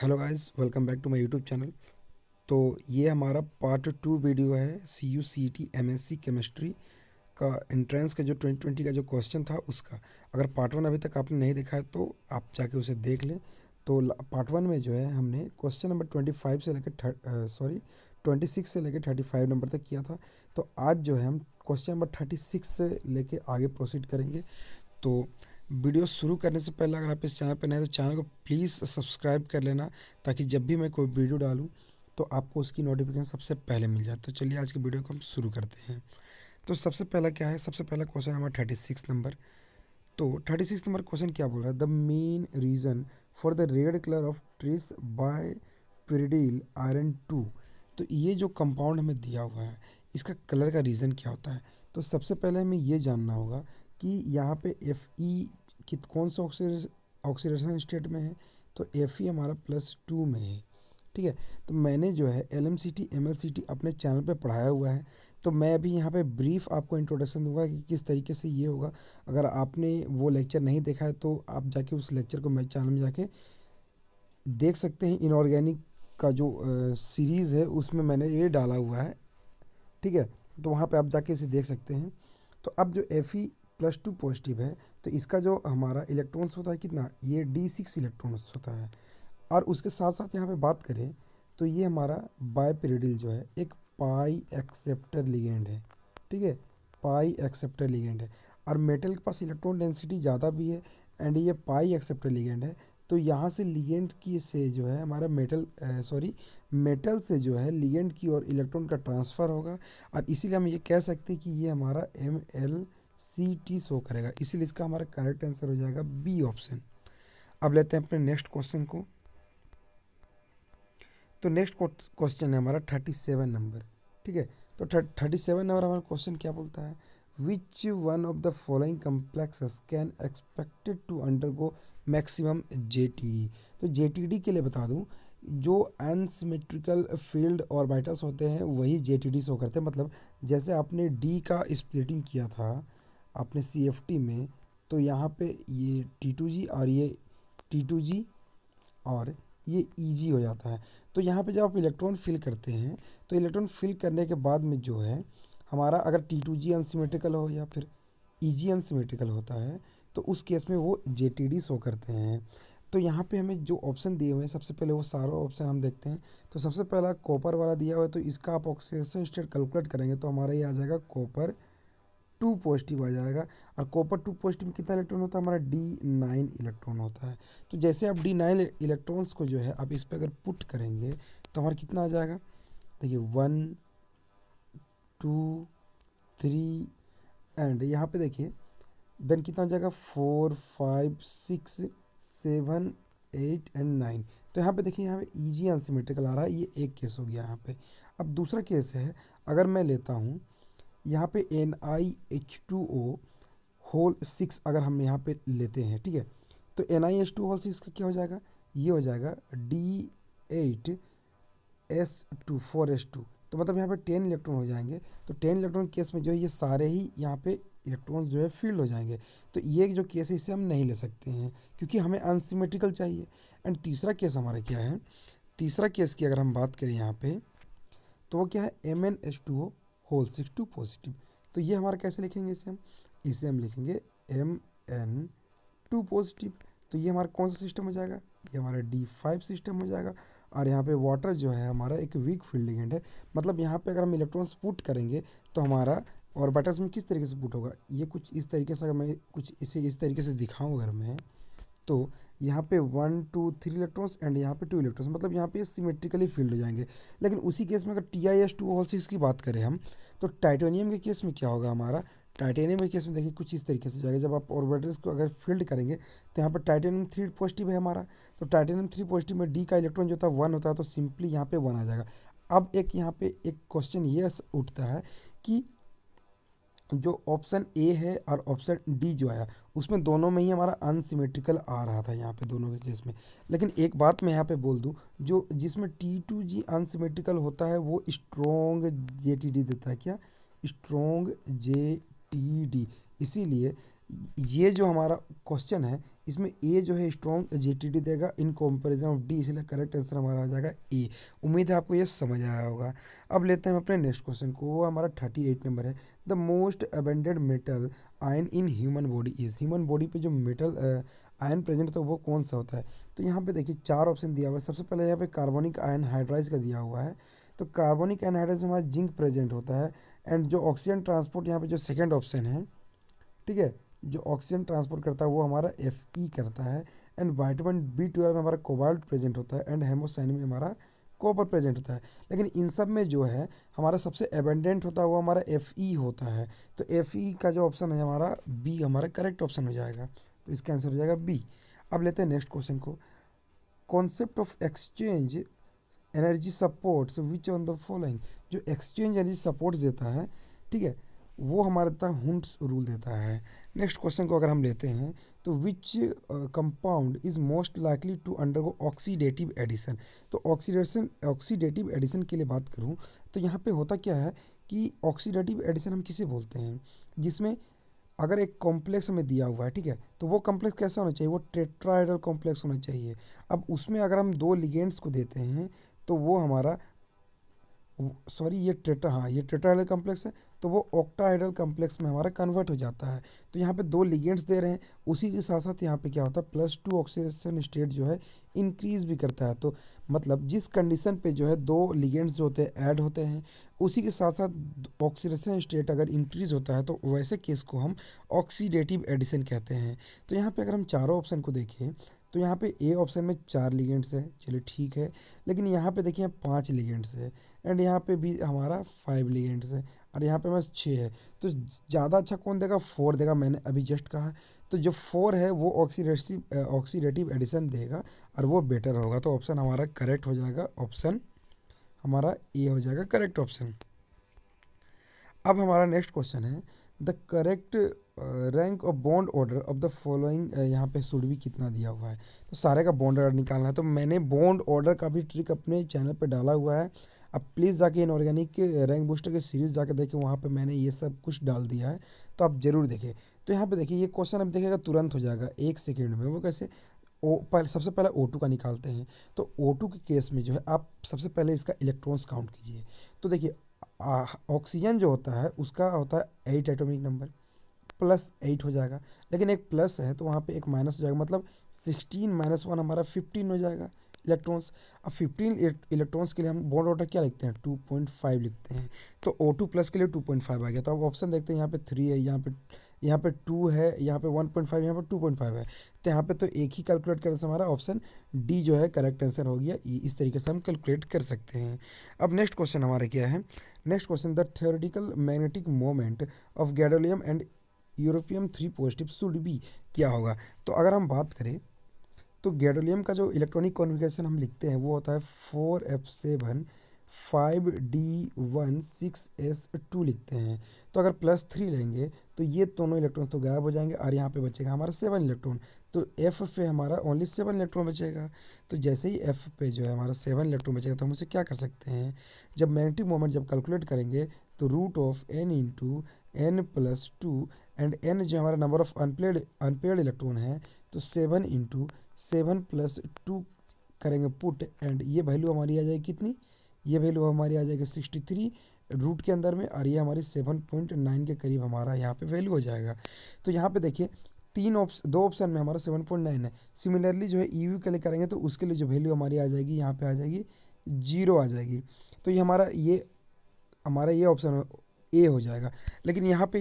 Hello guys, welcome back to my YouTube channel. तो ये हमारा पार्ट 2 वीडियो है CU/CET MSc केमिस्ट्री का एंट्रेंस का जो 2020 का जो क्वेश्चन था उसका। अगर पार्ट 1 अभी तक आपने नहीं देखा है तो आप जाके उसे देख लें। तो पार्ट 1 में जो है हमने क्वेश्चन नंबर 25 से लेकर 26 से लेकर 35 नंबर तक किया था। तो आज जो है हम क्वेश्चन नंबर 36 से लेके आगे प्रोसीड करेंगे। तो वीडियो शुरू करने से पहले अगर आप इस चैनल पर नए हैं तो चैनल को प्लीज़ सब्सक्राइब कर लेना, ताकि जब भी मैं कोई वीडियो डालूं तो आपको उसकी नोटिफिकेशन सबसे पहले मिल जाए। तो चलिए आज की वीडियो को हम शुरू करते हैं। तो सबसे पहला क्या है, सबसे पहला क्वेश्चन हमारा 36 नंबर। तो 36 नंबर क्वेश्चन क्या बोल रहा है, the main reason for the red colour of tris bi pyridyl iron 2। तो ये जो कंपाउंड हमें दिया हुआ है इसका कलर का रीज़न क्या होता है। तो सबसे पहले हमें ये जानना होगा कि यहाँ पे Fe कित कौन सा ऑक्सीडेशन स्टेट में है। तो Fe हमारा +2 में है। ठीक है। तो मैंने जो है LMCT MLCT अपने चैनल पे पढ़ाया हुआ है। तो मैं अभी यहाँ पे ब्रीफ आपको इंट्रोडक्शन दूंगा कि किस तरीके से ये होगा। अगर आपने वो लेक्चर नहीं देखा है तो आप जाके उस लेक्चर को मेरे चैनल में जाके देख सकते हैं। इनऑर्गेनिक का जो सीरीज़ है उसमें मैंने ये डाला हुआ है। ठीक है। तो वहाँ पे आप जाके इसे देख सकते हैं। तो अब जो Fe+2 पॉजिटिव है तो इसका जो हमारा इलेक्ट्रॉन्स होता है कितना, ये D6 इलेक्ट्रॉन्स होता है। और उसके साथ साथ यहाँ पे बात करें तो ये हमारा बायपिरिडिल जो है एक पाई एक्सेप्टर लिगेंड है। ठीक है, पाई एक्सेप्टर लिगेंड है। और मेटल के पास इलेक्ट्रॉन डेंसिटी ज़्यादा भी है एंड ये पाई एक्सेप्टर लिगेंड है। तो यहाँ से लिगेंड की से जो है हमारा मेटल से जो है लिगेंड की और इलेक्ट्रॉन का ट्रांसफ़र होगा। और इसीलिए हम ये कह सकते हैं कि ये हमारा MLCT शो करेगा। इसीलिए इसका हमारा करेक्ट आंसर हो जाएगा बी ऑप्शन। अब लेते हैं अपने नेक्स्ट क्वेश्चन को। तो नेक्स्ट क्वेश्चन है हमारा 37 नंबर। ठीक है। तो 37 नंबर हमारा क्वेश्चन क्या बोलता है, which one of the following complexes can expected to undergo maximum JTD। तो JTD के लिए बता दूं, जो अनसिमेट्रिकल फील्ड ऑर्बिटल्स होते हैं वही JTD शो करते हैं। मतलब जैसे आपने D का स्प्लिटिंग किया था आपने CFT में, तो यहाँ पे ये T2G और ये T2G और ये Eg हो जाता है। तो यहाँ पे जब आप इलेक्ट्रॉन फिल करते हैं तो इलेक्ट्रॉन फिल करने के बाद में जो है हमारा अगर T2G अनसिमेट्रिकल हो या फिर Eg अनसिमेट्रिकल होता है तो उस केस में वो JTD शो करते हैं। तो यहाँ पे हमें जो ऑप्शन दिए हुए हैं सबसे पहले वो सारा ऑप्शन हम देखते हैं। तो सबसे पहला कॉपर वाला दिया हुआ है, तो इसका आप ऑक्सीडेशन स्टेट कैलकुलेट करेंगे तो हमारा ये आ जाएगा कॉपर 2 पॉजिटिव आ जाएगा। और कॉपर 2 पॉजिटिव में कितना इलेक्ट्रॉन होता है, हमारा D9 इलेक्ट्रॉन होता है। तो जैसे आप D9 इलेक्ट्रॉन्स को जो है आप इस पर अगर पुट करेंगे तो हमारा कितना आ जाएगा, देखिए 1 2 3 एंड यहाँ पे देखिए देन कितना हो जाएगा 4 5 6 7 8 एंड 9। तो यहाँ पे देखिए यहाँ पे Eg अनसिमेट्रिकल आ रहा है, ये एक केस हो गया यहाँ पे। अब दूसरा केस है, अगर मैं लेता हूँ यहाँ पे NiH2O होल 6 अगर हम यहाँ पे लेते हैं। ठीक है। तो NiH2 होल 6 का क्या हो जाएगा, ये हो जाएगा D8S2 4S2। तो मतलब यहाँ पे 10 इलेक्ट्रॉन हो जाएंगे। तो 10 इलेक्ट्रॉन केस में जो है ये सारे ही यहाँ पे इलेक्ट्रॉन्स जो है फील्ड हो जाएंगे। तो ये जो केस है इसे हम नहीं ले सकते हैं क्योंकि हमें अनसिमेट्रिकल चाहिए। एंड तीसरा केस हमारा क्या है, तीसरा केस की अगर हम बात करें यहाँ पे तो वो क्या है MnH2O होल 6 2 पॉजिटिव। तो ये हमारा कैसे लिखेंगे, इसे हम लिखेंगे Mn2 पॉजिटिव। तो ये हमारा कौन सा सिस्टम हो जाएगा, ये हमारा D5 सिस्टम हो जाएगा। और यहाँ पे वाटर जो है हमारा एक वीक फील्ड लिगेंड है। मतलब यहाँ पे अगर हम इलेक्ट्रॉन्स पुट करेंगे तो हमारा ऑर्बिटल्स में किस तरीके से पुट होगा, ये कुछ इस तरीके से, अगर मैं कुछ इसे इस तरीके से दिखाऊँ अगर मैं, तो यहाँ पे 1 2 3 इलेक्ट्रॉन्स एंड यहाँ पे 2 इलेक्ट्रॉन्स, मतलब यहाँ पे सिमेट्रिकली फील्ड हो जाएंगे। लेकिन उसी केस में अगर TiS2 होल 6 की बात करें हम, तो टाइटेनियम के केस में क्या होगा हमारा, टाइटेनियम के केस में देखिए कुछ इस तरीके से जाएगा। जब आप ऑर्बिटल्स को अगर फील्ड करेंगे तो यहाँ पर टाइटेनियम 3 पॉजिटिव है हमारा। तो टाइटेनियम 3 पॉजिटिव में D का इलेक्ट्रॉन जो था 1 होता है, तो सिंपली यहाँ पे 1 आ जाएगा। अब एक यहाँ पे एक क्वेश्चन ये उठता है कि जो ऑप्शन ए है और ऑप्शन डी जो आया उसमें दोनों में ही हमारा अनसिमेट्रिकल आ रहा था यहाँ पे दोनों के केस में। लेकिन एक बात मैं यहाँ पे बोल दूँ, जो जिसमें T2G अनसिमेट्रिकल होता है वो स्ट्रॉन्ग JTD देता है। क्या, स्ट्रॉन्ग JTD। इसीलिए ये जो हमारा क्वेश्चन है इसमें ए जो है स्ट्रॉन्ग एजिडिटी देगा इन कंपैरिजन ऑफ डी, इसलिए करेक्ट आंसर हमारा आ जाएगा ए। उम्मीद है आपको ये समझ आया होगा। अब लेते हैं हम अपने नेक्स्ट क्वेश्चन को, वो हमारा 38 नंबर है। The most abundant metal ion in human body is, human body पे जो मेटल आयन प्रेजेंट होता है वो कौन सा होता है। तो यहाँ पे देखिए 4 ऑप्शन दिया हुआ है। सबसे पहले यहाँ पे कार्बोनिक आयन हाइड्राइज का दिया हुआ है। तो कार्बोनिक आयन हाइड्राइज में हमारा जिंक प्रेजेंट होता है। एंड जो ऑक्सीजन ट्रांसपोर्ट यहाँ पे जो सेकेंड ऑप्शन है, ठीक है, जो ऑक्सीजन ट्रांसपोर्ट करता है वो हमारा Fe करता है। एंड वाइटामिन B12 में हमारा कोबाल्ट प्रेजेंट होता है। एंड हेमोसाइन में हमारा कॉपर प्रेजेंट होता है। लेकिन इन सब में जो है हमारा सबसे एबेंडेंट होता है वो हमारा Fe होता है। तो Fe का जो ऑप्शन है हमारा बी हमारा करेक्ट ऑप्शन हो जाएगा। तो इसका आंसर हो जाएगा बी। अब लेते हैं नेक्स्ट क्वेश्चन को। Concept of exchange energy supports which on the following, जो एक्सचेंज एनर्जी सपोर्ट देता है, ठीक है, वो हमारे तक हुंड्स रूल देता है। नेक्स्ट क्वेश्चन को अगर हम लेते हैं तो which compound is most likely to undergo oxidative addition. तो ऑक्सीडेटिव एडिशन के लिए बात करूं तो यहाँ पे होता क्या है कि ऑक्सीडेटिव एडिशन हम किसे बोलते हैं, जिसमें अगर एक कॉम्प्लेक्स में दिया हुआ है, ठीक है, तो वो कॉम्प्लेक्स कैसा होना चाहिए, वो टेट्राहेड्रल कॉम्प्लेक्स होना चाहिए। अब उसमें अगर हम 2 लिगेंड्स को देते हैं तो वो हमारा, सॉरी ये हाँ ये टेट्राहेड्रल कॉम्प्लेक्स है, तो वो ऑक्टाहेड्रल कॉम्प्लेक्स में हमारा कन्वर्ट हो जाता है। तो यहाँ पे 2 लिगेंड्स दे रहे हैं, उसी के साथ साथ यहाँ पे क्या होता है +2 ऑक्सीडेशन स्टेट जो है इंक्रीज भी करता है। तो मतलब जिस कंडीशन पे जो है 2 लिगेंड्स जो होते हैं ऐड होते हैं, उसी के साथ साथ ऑक्सीडेशन स्टेट अगर इंक्रीज होता है तो वैसे केस को हम ऑक्सीडेटिव एडिशन कहते हैं। तो यहाँ पे अगर हम चारों ऑप्शन को देखें तो यहाँ पे ए ऑप्शन में 4 लिगेंड्स है, चलिए ठीक है। लेकिन यहाँ पे देखिए 5 लिगेंड्स है। एंड यहाँ पे भी हमारा 5 लिगेंड्स है। और यहाँ पे बस 6 है। तो ज़्यादा अच्छा कौन देगा, 4 देगा, मैंने अभी जस्ट कहा। तो जो 4 है वो ऑक्सीडेटिव एडिशन देगा और वो बेटर होगा। तो ऑप्शन हमारा करेक्ट हो जाएगा, ऑप्शन हमारा ए हो जाएगा करेक्ट ऑप्शन। अब हमारा नेक्स्ट क्वेश्चन है the correct rank of bond order of the following, यहाँ पे शुड भी कितना दिया हुआ है। तो सारे का बॉन्ड ऑर्डर निकालना है। तो मैंने बॉन्ड ऑर्डर का भी ट्रिक अपने चैनल पे डाला हुआ है। अब प्लीज़ जाके इनऑर्गेनिक के रैंक बूस्टर की सीरीज़ जाके देखें, वहाँ पे मैंने ये सब कुछ डाल दिया है, तो आप ज़रूर देखें। तो यहाँ पे देखिए ये क्वेश्चन अब देखेगा तुरंत हो जाएगा 1 सेकेंड में। वो कैसे, सबसे पहले O2 का निकालते हैं। तो O2 के केस में जो है आप सबसे पहले इसका इलेक्ट्रॉन्स काउंट कीजिए। तो देखिए ऑक्सीजन जो होता है उसका होता है 8 एटॉमिक नंबर, +8 हो जाएगा। लेकिन एक प्लस है तो वहाँ पे एक माइनस हो जाएगा, मतलब 16 - 1 हमारा 15 हो जाएगा इलेक्ट्रॉन्स। अब 15 इलेक्ट्रॉन्स के लिए हम बॉन्ड ऑर्डर क्या लिखते हैं, 2.5 लिखते हैं। तो O2 प्लस के लिए 2.5 आ गया। तो अब ऑप्शन देखते हैं, यहाँ पे 3 है, यहाँ पे 2 है, यहाँ पे 1.5, यहाँ पे 2.5 है। तो यहाँ पे तो एक ही कैलकुलेट करने से हमारा ऑप्शन डी जो है करेक्ट आंसर हो गया। इस तरीके से हम कैलकुलेट कर सकते हैं। अब नेक्स्ट क्वेश्चन हमारा क्या है, next question the theoretical magnetic moment of gadolinium and europium 3 positive should be, क्या होगा। तो अगर हम बात करें तो गैडोलियम का जो इलेक्ट्रॉनिक कॉन्फ़िगरेशन हम लिखते हैं वो होता है 4f7 5d1 6s2 लिखते हैं। तो अगर +3 लेंगे तो ये दोनों इलेक्ट्रॉन तो गायब हो जाएंगे और यहाँ पे बचेगा हमारा 7 इलेक्ट्रॉन। तो एफ पे हमारा ओनली 7 इलेक्ट्रॉन बचेगा। तो जैसे ही एफ पे जो है हमारा 7 इलेक्ट्रॉन बचेगा तो हम उसे क्या कर सकते हैं, जब मैग्नेटिक मोमेंट जब कैलकुलेट करेंगे तो √n × n+2 एंड n जो हमारा नंबर ऑफ अनपेयर्ड इलेक्ट्रॉन है, तो 7 × 7 + 2 करेंगे पुट, एंड ये वैल्यू हमारी आ जाएगी कितनी, ये वैल्यू हमारी आ जाएगी 63 रूट के अंदर में, और ये हमारी 7.9 के करीब हमारा यहाँ पे वैल्यू हो जाएगा। तो यहाँ पे देखिए दो ऑप्शन में हमारा 7.9 है। सिमिलरली जो है ईवी के लिए करेंगे तो उसके लिए जो वैल्यू हमारी आ जाएगी यहाँ पे आ जाएगी 0 आ जाएगी। तो ये हमारा ये ऑप्शन ए हो जाएगा। लेकिन यहाँ पे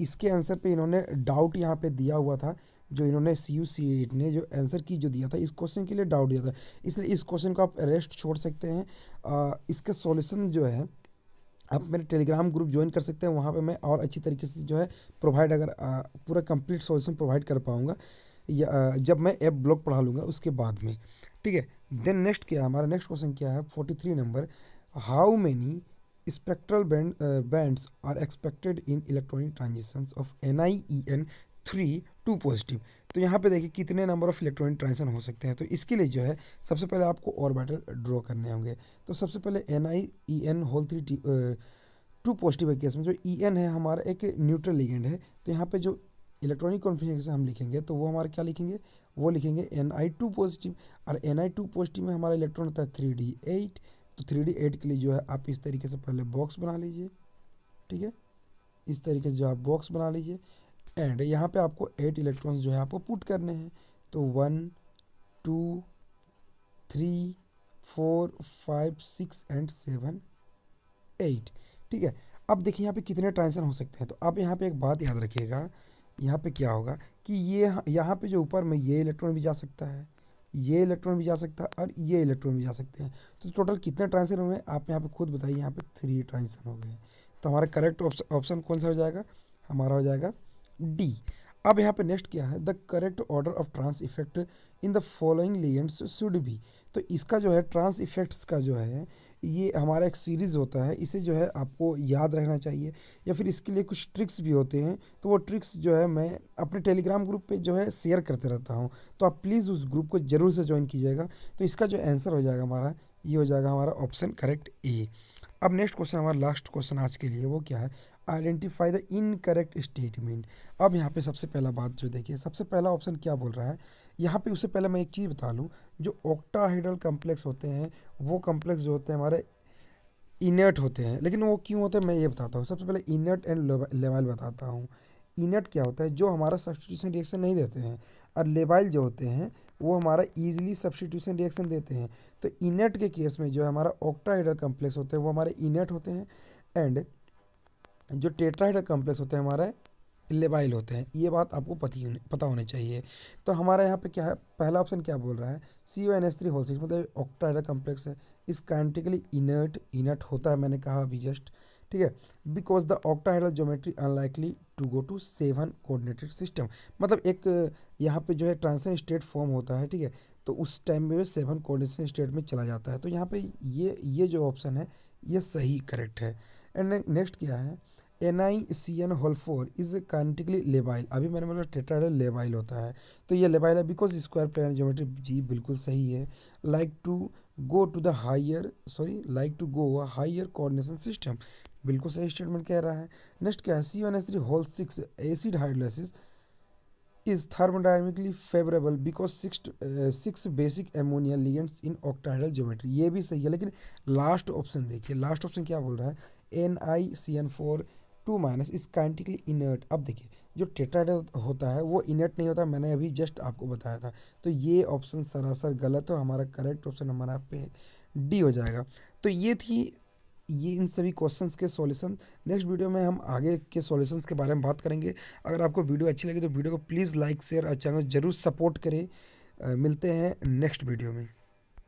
इसके आंसर पे इन्होंने डाउट यहाँ पे दिया हुआ था, जो इन्होंने CU/CET ने जो आंसर की जो दिया था इस क्वेश्चन के लिए डाउट दिया था, इसलिए इस क्वेश्चन को आप रेस्ट छोड़ सकते हैं। इसका सॉल्यूशन जो है आप मेरे टेलीग्राम ग्रुप ज्वाइन कर सकते हैं, वहाँ पे मैं और अच्छी तरीके से जो है प्रोवाइड अगर पूरा कंप्लीट सॉल्यूशन प्रोवाइड कर पाऊँगा जब मैं ऐप ब्लॉग पढ़ा लूँगा उसके बाद में, ठीक है। देन नेक्स्ट क्या है, हमारा नेक्स्ट क्वेश्चन क्या है 43 number, how many spectral bands are expected in electronic transitions of NiEn3 2 positive. तो यहाँ पे देखिए कितने नंबर ऑफ इलेक्ट्रॉनिक ट्रांजिशन हो सकते हैं। तो इसके लिए जो है सबसे पहले आपको ऑर्बिटल ड्रॉ करने होंगे। तो सबसे पहले NiEn3 2 पॉजिटिव के केस में जो En है हमारा एक न्यूट्रल लिगेंड है, तो यहाँ पे जो इलेक्ट्रॉनिक कॉन्फ़िगरेशन हम लिखेंगे तो वो हमारा क्या लिखेंगे, वो लिखेंगे Ni2 पॉजिटिव। और Ni2 पॉजिटिव में हमारा इलेक्ट्रॉन होता है 3d8। तो 3d8 के लिए जो है आप इस तरीके से पहले बॉक्स बना लीजिए, ठीक है, इस तरीके से जो आप बॉक्स बना लीजिए। एंड यहाँ पे आपको 8 इलेक्ट्रॉन्स जो है आपको पुट करने हैं। तो 1 2 3 4 5 6 एंड 7 8, ठीक है। अब देखिए यहाँ पे कितने ट्रांजिशन हो सकते हैं। तो अब यहाँ पे एक बात याद रखिएगा, यहाँ पे क्या होगा कि ये यहाँ पे जो ऊपर में ये इलेक्ट्रॉन भी जा सकता है, ये इलेक्ट्रॉन भी जा सकता है और ये इलेक्ट्रॉन भी जा सकते हैं। तो टोटल कितने ट्रांजिशन हुए आप यहाँ पे खुद बताइए। यहाँ पे 3 ट्रांजिशन हो गए। तो हमारा करेक्ट ऑप्शन कौन सा हो जाएगा, हमारा हो जाएगा डी। अब यहाँ पे नेक्स्ट क्या है, the correct order of trans effect in the following ligands should be. तो इसका जो है ट्रांस इफेक्ट्स का जो है ये हमारा एक सीरीज़ होता है, इसे जो है आपको याद रहना चाहिए, या फिर इसके लिए कुछ ट्रिक्स भी होते हैं। तो वो ट्रिक्स जो है मैं अपने टेलीग्राम ग्रुप पे जो है शेयर करते रहता हूँ, तो आप प्लीज़ उस ग्रुप को ज़रूर से ज्वाइन कीजिएगा। तो इसका जो आंसर हो जाएगा हमारा, ये हो जाएगा हमारा ऑप्शन करेक्ट ए। अब नेक्स्ट क्वेश्चन, हमारा लास्ट क्वेश्चन आज के लिए, वो क्या है, आइडेंटिफाई द इनकरेक्ट स्टेटमेंट। अब यहाँ पे सबसे पहला बात जो देखिए, सबसे पहला ऑप्शन क्या बोल रहा है यहाँ पे। उससे पहले मैं एक चीज़ बता लूँ, जो ऑक्टाहेड्रल कम्प्लेक्स होते हैं वो कम्प्लेक्स जो होते हैं हमारे इनर्ट होते हैं। लेकिन वो क्यों होते हैं मैं ये बताता हूँ। सबसे पहले इनर्ट एंड लेवाइल बताता हूँ। इनर्ट क्या होता है, जो हमारा सब्स्टिट्यूशन रिएक्शन नहीं देते हैं, और लेवाइल जो होते हैं वो हमारा ईजिली सब्स्टिट्यूशन रिएक्शन देते हैं। तो इनर्ट के केस में जो है हमारा ऑक्टाहेड्रल कम्प्लेक्स होते हैं वो हमारे इनर्ट होते हैं, एंड जो टेट्राहेड्रल कम्प्लेक्स होते हैं हमारे लेवाइल होते हैं। ये बात आपको पता होनी चाहिए। तो हमारा यहाँ पे क्या है, पहला ऑप्शन क्या बोल रहा है, CuNH3 होल 6 मतलब ऑक्टाहेड्रल कम्प्लेक्स है, इस काइनेटिकली इनर्ट होता है, मैंने कहा अभी जस्ट, ठीक है। Because the octahedral geometry unlikely to go to 7 coordinated system. मतलब एक यहाँ पे जो है ट्रांजिशन स्टेट फॉर्म होता है, ठीक है, तो उस टाइम में 7 कोऑर्डिनेशन स्टेट में चला जाता है। तो यहाँ पे ये जो ऑप्शन है ये सही करेक्ट है। एंड नेक्स्ट क्या है, NiCN होल 4 इज काइनेटिकली लेवाइल। अभी मैंने बोला टेट्राहेड्रल लेवाइल होता है, तो ये लेवाइल है बिकॉज स्क्वायर प्लेनर ज्योमेट्री, जी बिल्कुल सही है। Like to go to the like to go higher coordination system, बिल्कुल सही स्टेटमेंट कह रहा है। नेक्स्ट क्या है, C1H3 whole 6 acid hydrolysis is thermodynamically favourable because 6 basic ammonia ligands in octahedral geometry, ये भी सही है। लेकिन लास्ट ऑप्शन देखिए, लास्ट ऑप्शन क्या बोल रहा है, NiCN4 2 माइनस इस काइनेटिकली इनर्ट। अब देखिए जो टेट्राहेड्रल होता है वो इनर्ट नहीं होता, मैंने अभी जस्ट आपको बताया था। तो ये ऑप्शन सरासर गलत है, हमारा करेक्ट ऑप्शन हमारा पे डी हो जाएगा। तो ये इन सभी क्वेश्चंस के सॉल्यूशन, नेक्स्ट वीडियो में हम आगे के सॉल्यूशंस के बारे में बात करेंगे। अगर आपको वीडियो अच्छी लगी तो वीडियो को प्लीज़ लाइक शेयर और चैनल जरूर सपोर्ट करें। मिलते हैं नेक्स्ट वीडियो में।